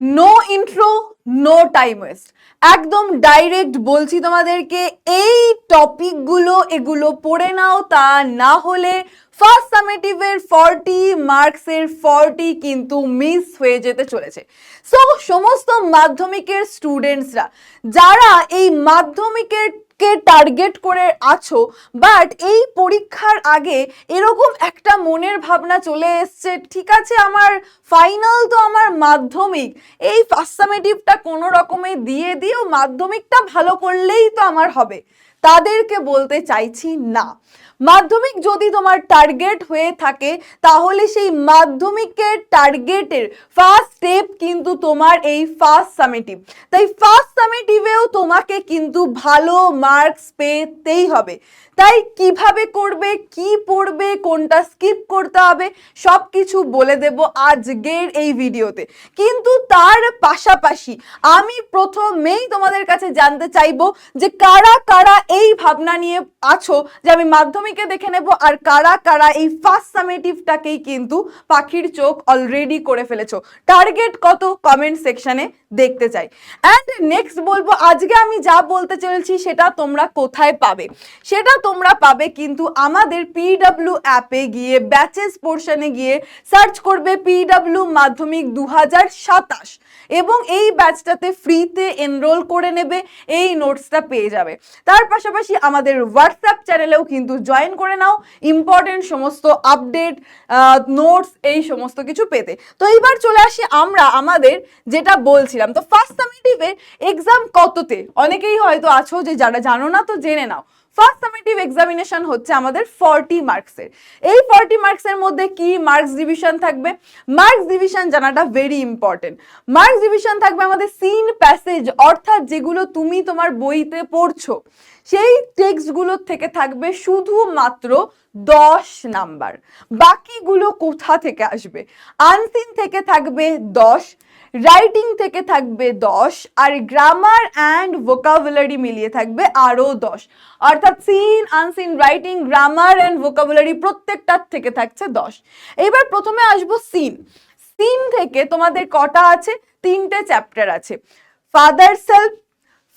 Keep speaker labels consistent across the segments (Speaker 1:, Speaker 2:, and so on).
Speaker 1: No intro, no time waste, একদম direct বলছি তোমাদেরকে এই টপিকগুলো এগুলো পড়ে নাও, তা না হলে ফার্স্ট সামেটিভের 40 মার্কসের 40 কিন্তু মিস হয়ে যেতে চলেছে। সো সমস্ত মাধ্যমিকের স্টুডেন্টসরা যারা এই মাধ্যমিকের কে টার্গেট করে আছো, বাট এই পরীক্ষার আগে এরকম একটা মনের ভাবনা চলে এসছে, ঠিক আছে আমার ফাইনাল তো আমার মাধ্যমিক, এই ফার্স্ট সামেটিভটা কোনো রকমে দিয়ে দিও, মাধ্যমিকটা ভালো করলেই তো আমার হবে, তাদেরকে বলতে চাইছি না। মাধ্যমিক যদি তোমার টার্গেট হয়ে থাকে তাহলে সেই মাধ্যমিকের টার্গেটের ফার্স্ট স্টেপ কিন্তু তোমার এই ফার্স্ট সামেটিভ। তাই ফার্স্ট সামেটিভেও তোমাকে কিন্তু ভালো মার্কস পেতেই হবে। তাই কিভাবে করবে, কি পড়বে, কোনটা স্কিপ করতে হবে, সব কিছু বলে দেব আজকের এই ভিডিওতে। কিন্তু তার পাশাপাশি আমি প্রথমেই তোমাদের কাছে জানতে চাইবো যে কারা কারা এই ভাবনা নিয়ে আছো যে আমি মাধ্যমিকে দেখে নেব, আর কারা কারা এই ফার্স্ট সামেটিভটাকেই কিন্তু পাখির চোখ অলরেডি করে ফেলেছো। টার্গেট কত কমেন্ট সেকশনে দেখতে চাই। অ্যান্ড নেক্সট বলবো আজকে আমি যা বলতে চলেছি সেটা তোমরা কোথায় পাবে, সেটা তোমরা পাবে কিন্তু আমাদের পিডব্লিউ অ্যাপে গিয়ে ব্যাচেস পোর্শনে গিয়ে সার্চ করবে পিডব্লিউ মাধ্যমিক 2027 এবং এই ব্যাচটাতে ফ্রিতে এনরোল করে নেবে, এই নোটসটা পেয়ে যাবে। তার পাশাপাশি আমাদের হোয়াটসঅ্যাপ চ্যানেলেও কিন্তু জয়েন করে নাও ইম্পর্টেন্ট সমস্ত আপডেট, নোটস, এই সমস্ত কিছু পেতে। তো এইবার চলে আসি আমরা আমাদের যেটা বলছিলাম। তো ফার্স্ট সামেটিভের এক্সাম কততে, অনেকেই হয়তো আছো যে যারা জানো না, তো জেনে নাও। ফার্স্ট সামেটিভ এক্সামিনেশন হচ্ছে আমাদের 40 মার্কসের। এই 40 মার্কসের মধ্যে কি মার্কস ডিভিশন থাকবে, মার্কস ডিভিশন জানাটা ভেরি ইম্পর্টেন্ট। মার্কস ডিভিশন থাকবে আমাদের সিন প্যাসেজ, অর্থাৎ যেগুলো তুমি তোমার বইতে পড়ছো সেই টেক্সটগুলোর থেকে থাকবে শুধুমাত্র 10 নাম্বার। বাকিগুলো কোথা থেকে আসবে, আনসিন থেকে থাকবে 10, রাইটিং থেকে থাকবে 10, আর গ্রামার অ্যান্ড ভোকাবুলারি মিলিয়ে থাকবে আরো 10। অর্থাৎ seen, unseen, writing, grammar and vocabulary প্রত্যেকটার থেকে থাকছে 10। এবার প্রথমে আসবো সিন। সিন থেকে তোমাদের কটা আছে, 3টে চ্যাপ্টার আছে, father self,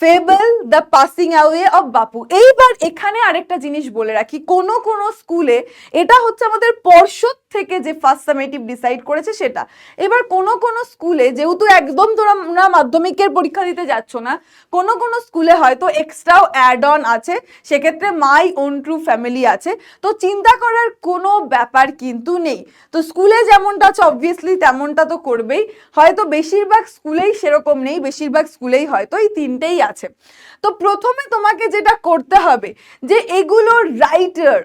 Speaker 1: fable, the passing away of বাপু। এইবার এখানে আরেকটা জিনিস বলে রাখি, কোন কোন স্কুলে এটা হচ্ছে আমাদের পর্ষদ থেকে যে ফার্স্ট সামেটিভ ডিসাইড করেছে সেটা। এবার কোন কোন স্কুলে যেহেতু একদম তোমরা মাধ্যমিকের পরীক্ষা দিতে যাচ্ছ না, কোন কোন স্কুলে হয়তো এক্সট্রাও অ্যাড অন আছে, সেক্ষেত্রে মাই ওন ট্রু ফ্যামিলি আছে। তো চিন্তা করার কোনো ব্যাপার কিন্তু নেই। তো স্কুলে যেমনটা আছে অবভিয়াসলি তেমনটা তো করবেই, হয়তো বেশিরভাগ স্কুলেই সেরকম নেই, বেশিরভাগ স্কুলেই হয়তো এই 3টেই আছে। তো প্রথমে তোমাকে যেটা করতে হবে যে এগুলোর রাইটার,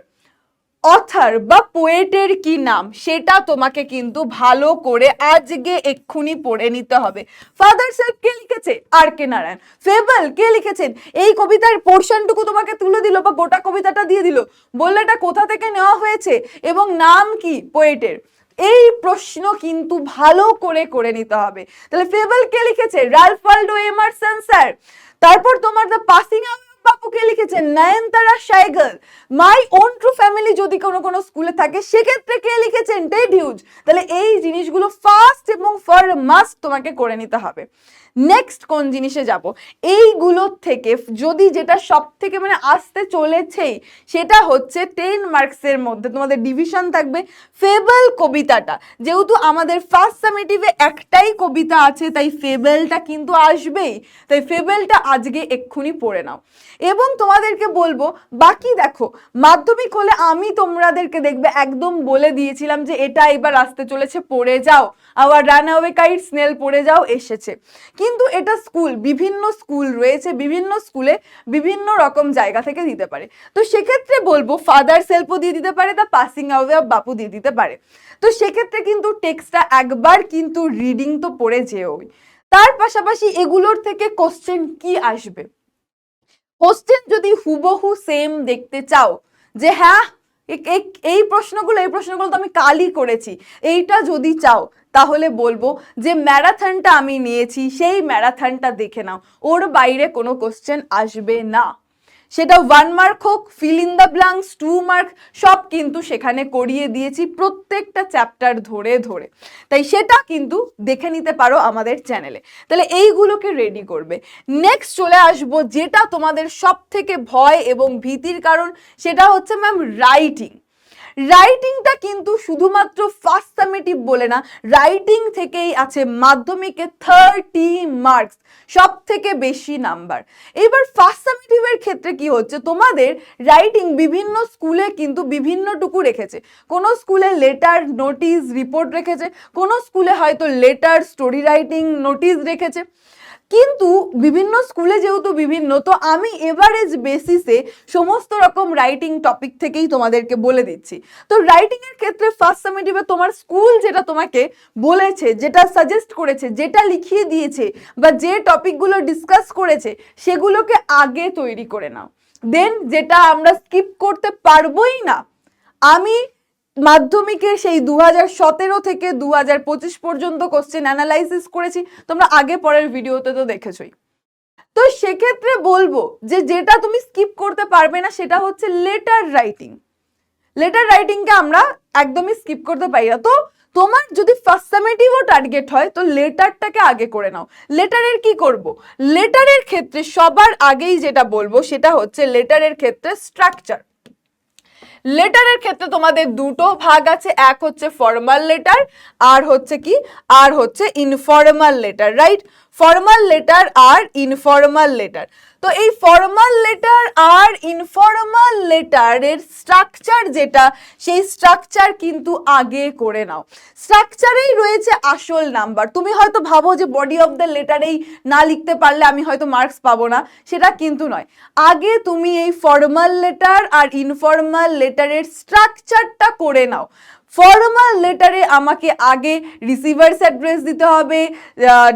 Speaker 1: অথার বা পোয়েটের কি নাম সেটা তোমাকে কিন্তু ভালো করে আজকে এক্ষুনি পড়ে নিতে হবে। ফাদার সেলফ কে লিখেছে, আর কে নারায়ণ। ফেবল কে লিখেছেন, এই কবিতার পোর্শনটুকু তোমাকে তুলে দিল বা গোটা কবিতাটা দিয়ে দিল, বললে এটা কোথা থেকে নেওয়া হয়েছে এবং নাম কি পোয়েটের, এই প্রশ্ন কিন্তু ভালো করে করে নিতে হবে। তাহলে ফেবল কে লিখেছে, রালফ ওয়ালডো এমারসন স্যার। তারপর তোমার দ্য পাসিং আউট বাপুকে লিখেছেন Nayantara Sahgal. My own true family যদি কোনো কোনো স্কুলে থাকে সেক্ষেত্রে কে লিখেছেন, টেড হিউজ। তাহলে এই জিনিসগুলো ফার্স্ট এবং ফর মাস্ট তোমাকে করে নিতে হবে। নেক্সট কোন জিনিসে যাব, এইগুলোর থেকে যদি যেটা সব থেকে মানে আসতে চলেছেই সেটা হচ্ছে 10 মার্কসের মধ্যে তোমাদের ডিভিশন থাকবে ফেবল কবিতাটা। যেহেতু আমাদের ফার্স্ট সামেটিভে একটাই কবিতা আছে তাই ফেবলটা কিন্তু আসবেই, তাই ফেবলটা আজকে এক্ষুনি পড়ে নাও। এবং তোমাদেরকে বলবো বাকি দেখো, মাধ্যমিক হলে আমি তোমাদেরকে দেখবে একদম বলে দিয়েছিলাম যে এটা এবার আসতে চলেছে, পড়ে যাও, আবার রান অ্যাওয়ে কাইট, স্নেল পড়ে যাও, এসেছে। কিন্তু এটা স্কুল, বিভিন্ন স্কুল রয়েছে, বিভিন্ন স্কুলে বিভিন্ন রকম জায়গা থেকে দিতে পারে। তো সেক্ষেত্রে বলবো ফাদার সেলফও দিয়ে দিতে পারে, দ্য পাসিং অ্যাওয়ে অফ বাপু দিয়ে দিতে পারে। তো সেক্ষেত্রে কিন্তু টেক্সটটা একবার কিন্তু রিডিং তো পড়ে যেও। তার পাশাপাশি এগুলোর থেকে কোশ্চেন কি আসবে, কোশ্চেন যদি হুবহু সেম দেখতে চাও যে হ্যাঁ এই প্রশ্নগুলো তো আমি কালই করেছি, এইটা যদি চাও তাহলে বলবো যে ম্যারাথনটা আমি নিয়েছি সেই ম্যারাথনটা দেখে নাও, ওর বাইরে কোনো কোশ্চেন আসবে না। সেটা 1 মার্ক হোক, fill in the blanks, 2 mark, সব কিন্তু সেখানে করিয়ে দিয়েছি প্রত্যেকটা চ্যাপ্টার ধরে ধরে। তাই সেটা কিন্তু দেখে নিতে পারো আমাদের চ্যানেলে। তাহলে এইগুলোকে রেডি করবে। নেক্সট চলে আসবো যেটা তোমাদের সব থেকে ভয় এবং ভীতির কারণ, সেটা হচ্ছে ম্যাম রাইটিং। রাইটিংটা কিন্তু শুধুমাত্র ফার্স্ট সামেটিভ বলে না, রাইটিং থেকেই আছে মাধ্যমিকে 30 মার্কস, সব থেকে বেশি নাম্বার। এবার ফার্স্ট সামেটিভের ক্ষেত্রে কি হচ্ছে, তোমাদের রাইটিং বিভিন্ন স্কুলে কিন্তু বিভিন্নটুকু রেখেছে। কোনো স্কুলে লেটার, নোটিশ, রিপোর্ট রেখেছে, কোনো স্কুলে হয়তো লেটার, স্টোরি রাইটিং, নোটিশ রেখেছে। কিন্তু বিভিন্ন স্কুলে যেহেতু বিভিন্ন, তো আমি এভারেজ বেসিসে সমস্ত রকম রাইটিং টপিক থেকেই তোমাদেরকে বলে দিচ্ছি। তো রাইটিং এর ক্ষেত্রে ফার্স্ট সামেটিভে তোমার স্কুল যেটা তোমাকে বলেছে, যেটা সাজেস্ট করেছে, যেটা লিখিয়ে দিয়েছে বা যে টপিকগুলো ডিসকাস করেছে, সেগুলোকে আগে তৈরি করে নাও। দেন যেটা আমরা স্কিপ করতে পারবোই না, আমি মাধ্যমিকে সেই 2017 থেকে 2025 পর্যন্ত কোশ্চেন অ্যানালাইসিস করেছি, তোমরা আগে পরের ভিডিওতে তো দেখেছোই। তো সেক্ষেত্রে বলবো যে যেটা তুমি স্কিপ করতে পারবে না সেটা হচ্ছে লেটার রাইটিং। লেটার রাইটিংকে আমরা একদমই স্কিপ করতে পারি না। তো তোমার যদি ফার্স্ট সামেটিভও টার্গেট হয় তো লেটারটাকে আগে করে নাও। লেটারের কি করব? লেটারের ক্ষেত্রে সবার আগেই যেটা বলবো সেটা হচ্ছে লেটারের ক্ষেত্রে স্ট্রাকচার। লেটারের ক্ষেত্রে তোমাদের দুটো ভাগ আছে, এক হচ্ছে ফর্মাল লেটার আর হচ্ছে কি, আর হচ্ছে informal letter, right? Formal letter আর ইনফর্মাল লেটার। তো এই ফর্মাল লেটার আর ইনফর্মাল লেটারের স্ট্রাকচার যেটা, সেই স্ট্রাকচার কিন্তু আগে করে নাও। স্ট্রাকচারেই রয়েছে আসল নাম্বার। তুমি হয়তো ভাবো যে বডি অফ দ্য লেটারেই না লিখতে পারলে আমি হয়তো মার্কস পাবো না, সেটা কিন্তু নয়। আগে তুমি এই ফর্মাল লেটার আর ইনফর্মাল লেটারের স্ট্রাকচারটা করে নাও। ফর্মাল লেটারে আমাকে আগে রিসিভার্স অ্যাড্রেস দিতে হবে,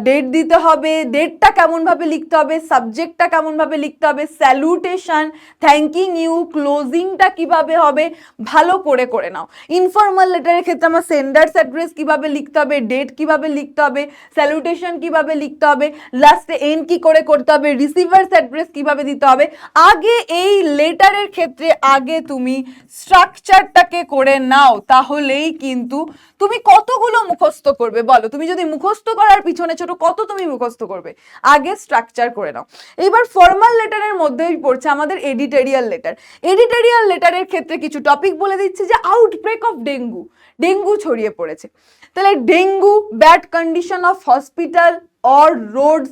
Speaker 1: ডেট দিতে হবে, ডেটটা কেমনভাবে লিখতে হবে, সাবজেক্টটা কেমনভাবে লিখতে হবে, স্যালুটেশন, থ্যাঙ্কিং ইউ, ক্লোজিংটা কিভাবে হবে, ভালো করে করে নাও। ইনফর্মাল লেটারের ক্ষেত্রে আমার সেন্ডার্স অ্যাড্রেস কিভাবে লিখতে হবে, ডেট কিভাবে লিখতে হবে, স্যালুটেশন কিভাবে লিখতে হবে, লাস্টে এন্ড কি করে করতে হবে, রিসিভার্স অ্যাড্রেস কিভাবে দিতে হবে। আগে এই লেটারের ক্ষেত্রে আগে তুমি স্ট্রাকচারটাকে করে নাও, তাহলেই কিন্তু তুমি কতগুলো মুখস্থ করবে বলো? তুমি যদি মুখস্থ করার পিছনে ছোট, কত তুমি মুখস্থ করবে? আগে স্ট্রাকচার করে নাও। এবার ফর্মাল লেটারের মধ্যেই পড়ছে আমাদের এডিটোরিয়াল লেটার। এডিটোরিয়াল লেটারের ক্ষেত্রে কিছু টপিক বলে দিচ্ছে যে আউটব্রেক অফ ডেঙ্গু, ডেঙ্গু ছড়িয়ে পড়েছে। তাহলে dengue, bad condition of hospital or roads,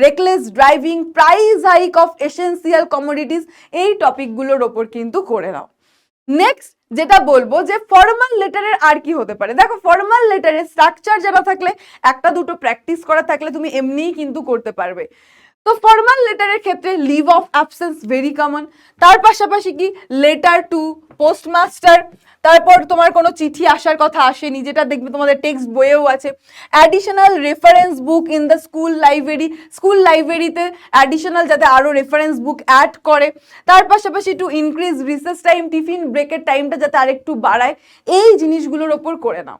Speaker 1: reckless driving, price hike of essential commodities, এই টপিকগুলোর ওপর কিন্তু করে নাও। নেক্সট যেটা বলবো যে ফর্মাল লেটারের আর কি হতে পারে, দেখো ফর্মাল লেটারের স্ট্রাকচার জানা থাকলে, একটা দুটো প্র্যাকটিস করা থাকলে তুমি এমনিই কিন্তু করতে পারবে। তো ফর্মাল লেটারের ক্ষেত্রে leave of absence very common. তার পাশাপাশি কি লেটার টু পোস্টমাস্টার, তারপর তোমার কোনো চিঠি আসার কথা আসেনি, যেটা দেখবে তোমাদের টেক্সট বইয়েও আছে। Additional reference book in the school library, school লাইব্রেরিতে অ্যাডিশনাল যাতে আরও রেফারেন্স বুক অ্যাড করে। তার পাশাপাশি to increase recess time, tiffin ব্রেকের টাইমটা যাতে আরেকটু বাড়ায়, এই জিনিসগুলোর ওপর করে নাও।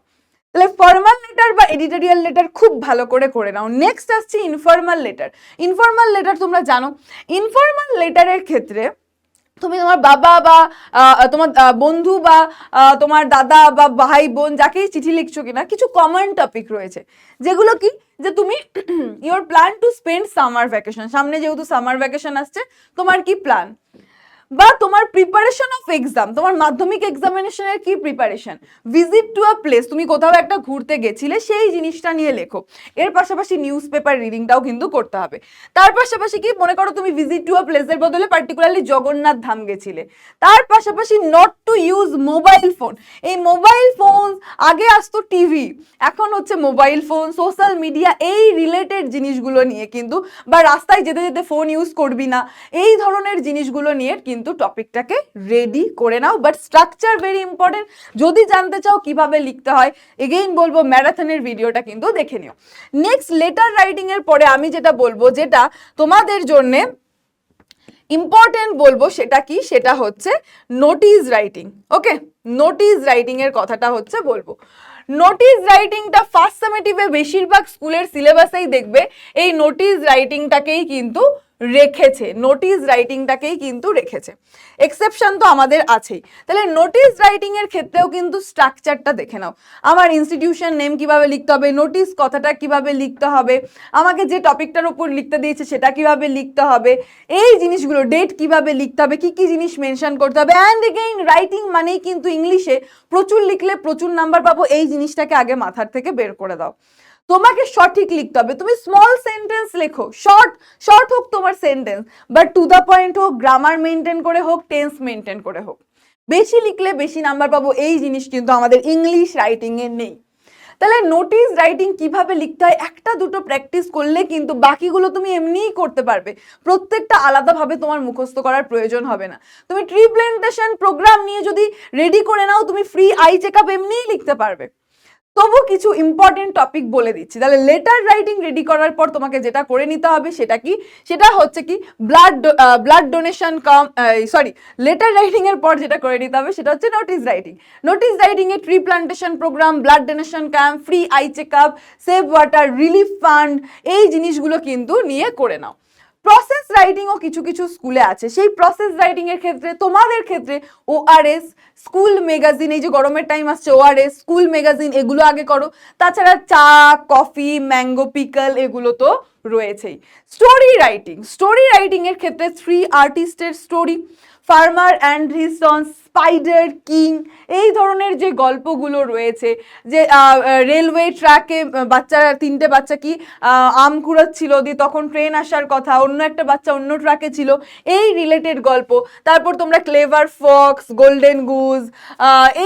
Speaker 1: তাহলে ফর্মাল লেটার বা এডিটোরিয়াল লেটার খুব ভালো করে নাও। নেক্সট আসছে ইনফর্মাল লেটার। ইনফর্মাল লেটার তোমরা জানো, ইনফর্মাল লেটারের ক্ষেত্রে তুমি তোমার বাবা বা তোমার বন্ধু বা তোমার দাদা বা ভাই বোন যাকেই চিঠি লিখছো কিনা, কিছু কমন টপিক রয়েছে যেগুলো কি, যে তুমি your plan to spend summer vacation, সামনে যেহেতু সামার ভ্যাকেশন আসছে, তোমার কি প্ল্যান, বা তোমার প্রিপারেশন অফ এক্সাম, তোমার মাধ্যমিক এক্সামিনেশনের কি preparation, visit to a place, তুমি কোথাও একটা ঘুরতে গেছিলে সেই জিনিসটা নিয়ে লেখো। এর পাশাপাশি নিউজ পেপার রিডিংটাও কিন্তু করতে হবে। তার পাশাপাশি কি, মনে করো তুমি ভিজিট টু আ প্লেসের বদলে পার্টিকুলারলি জগন্নাথ ধাম গেছিলে। তার পাশাপাশি not to use mobile phone, এই মোবাইল ফোন, আগে আসতো টিভি, এখন হচ্ছে মোবাইল ফোন, সোশ্যাল মিডিয়া, এই রিলেটেড জিনিসগুলো নিয়ে কিন্তু, বা রাস্তায় যেতে যেতে ফোন ইউজ করবি না, এই ধরনের জিনিসগুলো নিয়ে কিন্তু টপিকটাকে রেডি করে নাও। But structure very important. যদি জানতে চাও কিভাবে লিখতে হয়, এগেইন বলবো ম্যারাথনের ভিডিওটা কিন্তু দেখে নিও। নেক্সট লেটার রাইটিং এর পরে আমি যেটা বলবো, যেটা তোমাদের জন্যে ইম্পর্টেন্ট বলবো, সেটা কি, সেটা হচ্ছে নোটিশ রাইটিং। ওকে, নোটিশ রাইটিং এর কথাটা হচ্ছে বলবো। নোটিশ রাইটিংটা ফার্স্ট সামেটিভে বেশিরভাগ স্কুলের সিলেবাসেই দেখবে এই নোটিশ রাইটিংটাকেই কিন্তু রেখেছে, নোটিশ রাইটিংটাকেই কিন্তু রেখেছে। এক্সেপশন তো আমাদের আছেই। তাহলে নোটিশ রাইটিং এর ক্ষেত্রেও কিন্তু স্ট্রাকচারটা দেখে নাও। আমার ইনস্টিটিউশন নেম কিভাবে লিখতে হবে, নোটিশ কথাটা কিভাবে লিখতে হবে, আমাকে যে টপিকটার উপর লিখতে দিয়েছে সেটা কিভাবে লিখতে হবে, এই জিনিসগুলো, ডেট কিভাবে লিখতে হবে, কি কি জিনিস মেনশন করতে হবে। অ্যান্ড এগেইন রাইটিং মানেই কিন্তু ইংলিশে প্রচুর লিখলে প্রচুর নাম্বার পাবো, এই জিনিসটাকে আগে মাথার থেকে বের করে দাও। তোমাকে সঠিক লিখতে হবে। তুমি স্মল সেন্টেন্স লেখো, শর্ট শর্ট হোক তোমার sentence, but to the point হোক, গ্রামার মেনটেন করে হোক, টেন্স মেনটেন করে হোক। বেশি লিখলে বেশি নাম্বার পাবো, এই জিনিস কিন্তু আমাদের ইংলিশ রাইটিং এ নেই। তাহলে নোটিশ রাইটিং কিভাবে লিখতে হয় একটা দুটো প্র্যাকটিস করলে কিন্তু বাকিগুলো তুমি এমনিই করতে পারবে। প্রত্যেকটা আলাদাভাবে তোমার মুখস্থ করার প্রয়োজন হবে না। তুমি ট্রি প্ল্যান্টেশন প্রোগ্রাম নিয়ে যদি রেডি করে নাও, তুমি ফ্রি আই চেকআপ এমনিই লিখতে পারবে। তবু কিছু ইম্পর্টেন্ট টপিক বলে দিচ্ছি। তাহলে লেটার রাইটিং রেডি করার পর তোমাকে যেটা করে নিতে হবে সেটা কি, সেটা হচ্ছে কি ব্লাড ডোনেশন লেটার রাইটিং এর পর যেটা করে নিতে হবে সেটা হচ্ছে notice writing. Notice writing a tree plantation programme, blood donation camp, free eye checkup, save water, relief fund, এই জিনিসগুলো কিন্তু নিয়ে করে নাও। প্রসেস রাইটিংও কিছু কিছু স্কুলে আছে। সেই প্রসেস রাইটিং এর ক্ষেত্রে তোমাদের ক্ষেত্রে ওআরএস, স্কুল ম্যাগাজিন, এই যে গরমের টাইম আসছে, ওআরএস, স্কুল ম্যাগাজিন, এগুলো আগে করো। তাছাড়া চা, কফি, ম্যাঙ্গো পিকল, এগুলো তো রয়েছেই। স্টোরি রাইটিং, স্টোরি রাইটিং এর ক্ষেত্রে 3 আর্টিস্টের story, farmer and his son, spider king, এই ধরনের যে গল্পগুলো রয়েছে, যে রেলওয়ে ট্র্যাকে তিনটে বাচ্চা কি আম কুড়াচ্ছিল, দিয়ে তখন ট্রেন আসার কথা, অন্য একটা বাচ্চা অন্য ট্র্যাকে ছিল, এই রিলেটেড গল্প। তারপর তোমরা ক্লেভার ফক্স, গোল্ডেন গুজ,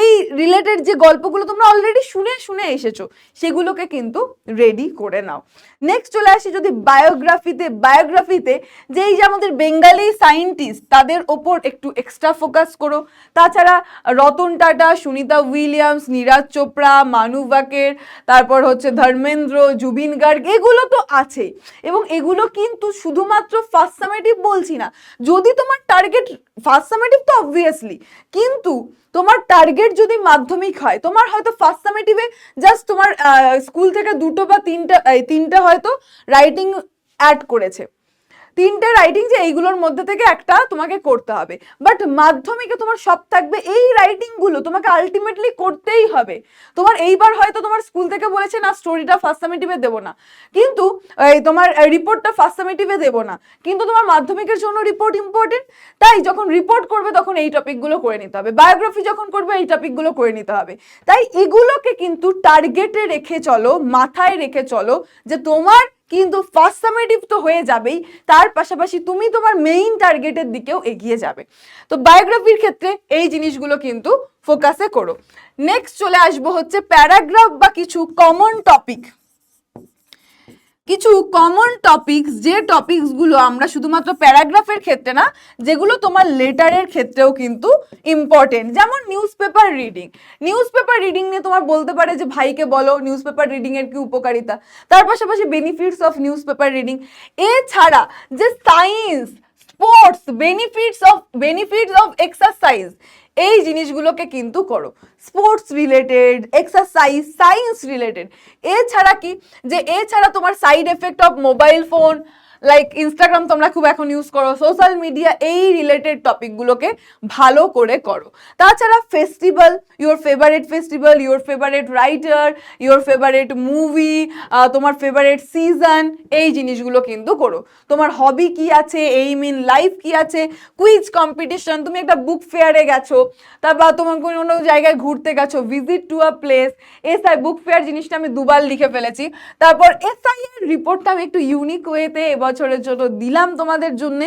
Speaker 1: এই রিলেটেড যে গল্পগুলো তোমরা অলরেডি শুনে শুনে এসেছো, সেগুলোকে কিন্তু রেডি করে নাও। নেক্সট চলে আসি যদি বায়োগ্রাফিতে। বায়োগ্রাফিতে যে এই যে আমাদের বেঙ্গালি সায়েন্টিস্ট, তাদের ওপর একটু এক্সট্রা ফোকাস করো। তাছাড়া রতন টাটা, সুনিতা উইলিয়ামস, নীরাজ চোপড়া, মানু বাকের, তারপর হচ্ছে ধর্মেন্দ্র, জুবিন গার্গ, এগুলো তো আছে। এবং এগুলো কিন্তু শুধুমাত্র ফার্স্ট সামেটিভ বলছি না। যদি তোমার টার্গেট ফার্স্ট সামেটিভ তো অবভিয়াসলি, কিন্তু তোমার টার্গেট যদি মাধ্যমিক হয়, তোমার হয়তো ফার্স্ট সামেটিভে জাস্ট তোমার স্কুল থেকে দুটো বা তিনটা হয়তো রাইটিং অ্যাড করেছে, তিনটে রাইটিং, যে এইগুলোর মধ্যে থেকে একটা তোমাকে করতে হবে। বাট মাধ্যমিকে তোমার সব থাকবে, এই রাইটিংগুলো তোমাকে আলটিমেটলি করতেই হবে। তোমার এইবার হয়তো তোমার স্কুল থেকে বলেছে না স্টোরিটা ফার্স্ট সামেটিভে দেবো না, কিন্তু তোমার রিপোর্টটা ফার্স্ট সামেটিভে দেবো না, কিন্তু তোমার মাধ্যমিকের জন্য রিপোর্ট ইম্পর্টেন্ট। তাই যখন রিপোর্ট করবে তখন এই টপিকগুলো করে নিতে হবে, বায়োগ্রাফি যখন করবে এই টপিকগুলো করে নিতে হবে। তাই এগুলোকে কিন্তু টার্গেটে রেখে চলো, মাথায় রেখে চলো, যে তোমার কিন্তু ফার্স্ট সামেটিভ তো হয়ে যাবেই, তার পাশাপাশি তুমি তোমার মেইন টার্গেটের দিকেও এগিয়ে যাবে। তো বায়োগ্রাফির ক্ষেত্রে এই জিনিসগুলো কিন্তু ফোকাসে করো। নেক্সট চলে আসবো হচ্ছে প্যারাগ্রাফ বা কিছু কমন টপিক। কিছু কমন টপিকস, যে টপিকসগুলো আমরা শুধুমাত্র প্যারাগ্রাফের ক্ষেত্রে না, যেগুলো তোমার লেটারের ক্ষেত্রেও কিন্তু ইম্পর্টেন্ট। যেমন news paper reading. News paper reading নিয়ে তোমার বলতে পারে যে ভাইকে বলো নিউজ পেপার রিডিং এর কি উপকারিতা, তার পাশাপাশি benefits of news paper reading. এছাড়া যে science, sports, benefits of exercise, এই জিনিসগুলোকে কিন্তু করো। Sports related, exercise, science related. এছাড়া কি, যে এছাড়া তোমার side effect of mobile phone, like Instagram তোমরা খুব এখন ইউজ করো, সোশ্যাল মিডিয়া, এই রিলেটেড টপিকগুলোকে ভালো করে করো। তাছাড়া festival, your favourite writer, your favourite movie, তোমার ফেভারিট সিজন, এই জিনিসগুলো কিন্তু করো। তোমার হবি কি আছে, এইম ইন লাইফ কি আছে, কুইজ কম্পিটিশন, তুমি একটা বুক ফেয়ারে গেছো, তারপর তোমার কোনো জায়গায় ঘুরতে গেছো, visit to a place. SI book fair জিনিসটা আমি দুবার লিখে ফেলেছি। তারপর এসআই এর রিপোর্টটা আমি একটু ইউনিক ওয়েতে এবছরের জন্য দিলাম তোমাদের জন্য।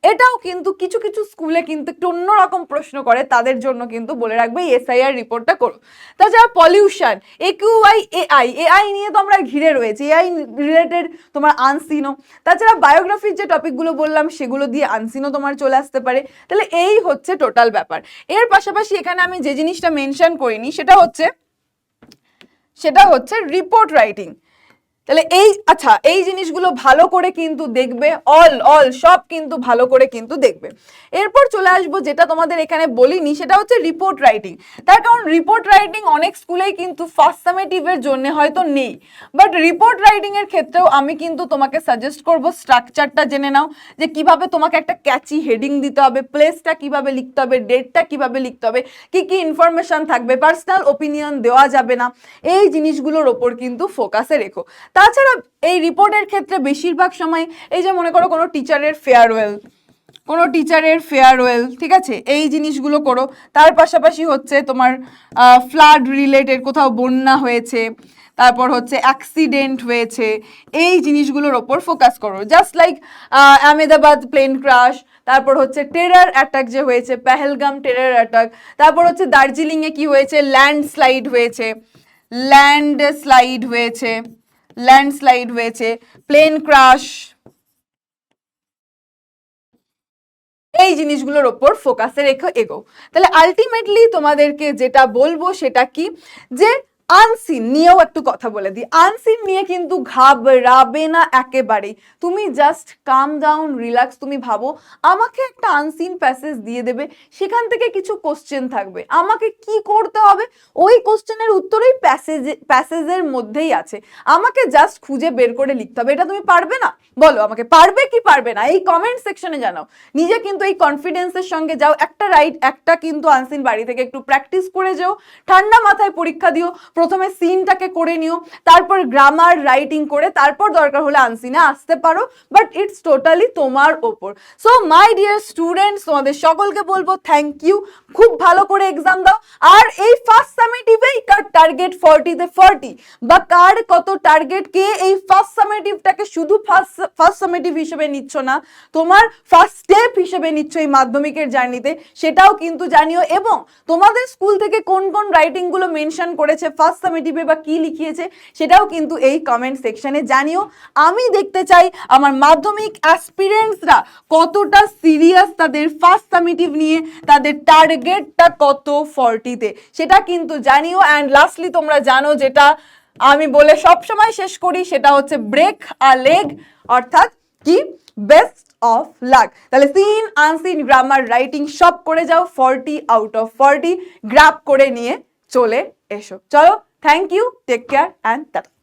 Speaker 1: এটাও কিন্তু কিছু কিছু স্কুলে কিন্তু একটু অন্যরকম প্রশ্ন করে, তাদের জন্য কিন্তু বলে রাখবে এসআইআর রিপোর্টটা করো। তাছাড়া পলিউশন, এআই নিয়ে তো আমরা ঘিরে রয়েছি, এআই রিলেটেড তোমার আনসিনো। তাছাড়া বায়োগ্রাফির যে টপিকগুলো বললাম সেগুলো দিয়ে আনসিনো তোমার চলে আসতে পারে। তাহলে এই হচ্ছে টোটাল ব্যাপার। এর পাশাপাশি এখানে আমি যে জিনিসটা মেনশন করিনি সেটা হচ্ছে রিপোর্ট রাইটিং। তাহলে আচ্ছা এই জিনিসগুলো ভালো করে কিন্তু দেখবে, অল সব কিন্তু ভালো করে কিন্তু দেখবে। এরপর চলে আসবো যেটা তোমাদের এখানে বলিনি, সেটা হচ্ছে রিপোর্ট রাইটিং। তার কারণ রিপোর্ট রাইটিং অনেক স্কুলেই কিন্তু ফার্স্ট সামেটিভের জন্য হয়তো নেই, বাট রিপোর্ট রাইটিং এর ক্ষেত্রেও আমি কিন্তু তোমাকে সাজেস্ট করব স্ট্রাকচারটা জেনে নাও, যে কিভাবে তোমাকে একটা ক্যাচি হেডিং দিতে হবে, প্লেসটা কিভাবে লিখতে হবে, ডেটটা কিভাবে লিখতে হবে, কি কি ইনফরমেশন থাকবে, পার্সোনাল ওপিনিয়ন দেওয়া যাবে না, এই জিনিসগুলোর ওপর কিন্তু ফোকাসে রেখো। তাছাড়া এই রিপোর্টের ক্ষেত্রে বেশিরভাগ সময় এই যে মনে করো কোনো টিচারের ফেয়ারওয়েল, ঠিক আছে, এই জিনিসগুলো করো। তার পাশাপাশি হচ্ছে তোমার ফ্লাড রিলেটেড, কোথাও বন্যা হয়েছে, তারপর হচ্ছে অ্যাক্সিডেন্ট হয়েছে, এই জিনিসগুলোর ওপর ফোকাস করো। Just like Ahmedabad plane crash, তারপর হচ্ছে টেরার অ্যাটাক যে হয়েছে, পেহেলগাম টেরার অ্যাটাক, তারপর হচ্ছে দার্জিলিংয়ে কি হয়েছে, ল্যান্ডস্লাইড হয়েছে, প্লেন ক্রাশ, এই জিনিসগুলোর ওপর ফোকাসে রেখে এগো। তাহলে আলটিমেটলি তোমাদেরকে যেটা বলবো সেটা কি, যে আনসিন নিয়েও একটু কথা বলে দিই। আনসিন নিয়ে কিন্তু ঘাবড়াবে না একেবারেই, তুমি জাস্ট কাম ডাউন, রিল্যাক্স। তুমি ভাবো আমাকে একটা আনসিন প্যাসেজ দিয়ে দেবে, সেখান থেকে কিছু কোশ্চেন থাকবে, আমাকে কি করতে হবে, ওই কোশ্চেনের উত্তরই প্যাসেজের মধ্যেই আছে, আমাকে জাস্ট খুঁজে বের করে লিখতে হবে। এটা তুমি পারবে না? বলো আমাকে, পারবে কি পারবে না, এই কমেন্ট সেকশনে জানাও। নিজে কিন্তু এই কনফিডেন্সের সঙ্গে যাও, একটা কিন্তু আনসিন বাড়ি থেকে একটু প্র্যাকটিস করে যাও, ঠান্ডা মাথায় পরীক্ষা দিও, প্রথমে সিনটাকে করে নিও, তারপর গ্রামার রাইটিং করে তারপর দরকার হলে আনসিনে আসতে পারো, বাট ইটস টোটালি তোমার ওপর। সো মাই ডিয়ার স্টুডেন্টস, তোমাদের সকলকে বলবো থ্যাংক ইউ, খুব ভালো করে এক্সাম দাও। আর এই ফার্স্ট সামেটিভে কার টার্গেট 40-তে 40 বা কার কত টার্গেট, কে এই ফার্স্ট সামেটিভটাকে শুধু ফার্স্ট সামেটিভ হিসেবে নিচ্ছ না, তোমার ফার্স্ট স্টেপ হিসেবে নিচ্ছ এই মাধ্যমিকের জার্নিতে, সেটাও কিন্তু জানিও। এবং তোমাদের স্কুল থেকে কোন কোন রাইটিং গুলো মেনশন করেছে ফার্স্ট সামেটিভে বা কি লিখিয়েছে, সেটাও কিন্তু এই কমেন্ট সেকশনে জানিও। আমি দেখতে চাই আমার মাধ্যমিক অ্যাসপিরেন্টসরা কতটা সিরিয়াস তাদের ফার্স্ট সামেটিভ নিয়ে, তাদের টার্গেটটা কত 40-তে, সেটা কিন্তু জানিও। অ্যান্ড লাস্টলি তোমরা জানো যেটা আমি বলে সবসময় শেষ করি, সেটা হচ্ছে ব্রেক আ লেগ, অর্থাৎ কি, বেস্ট অফ লাক। তাহলে সিন, আনসিন, গ্রামার, রাইটিং সব করে যাও, 40 আউট অফ 40 গ্র্যাব করে নিয়ে চলে এসো। চলো, thank you, take care and tata.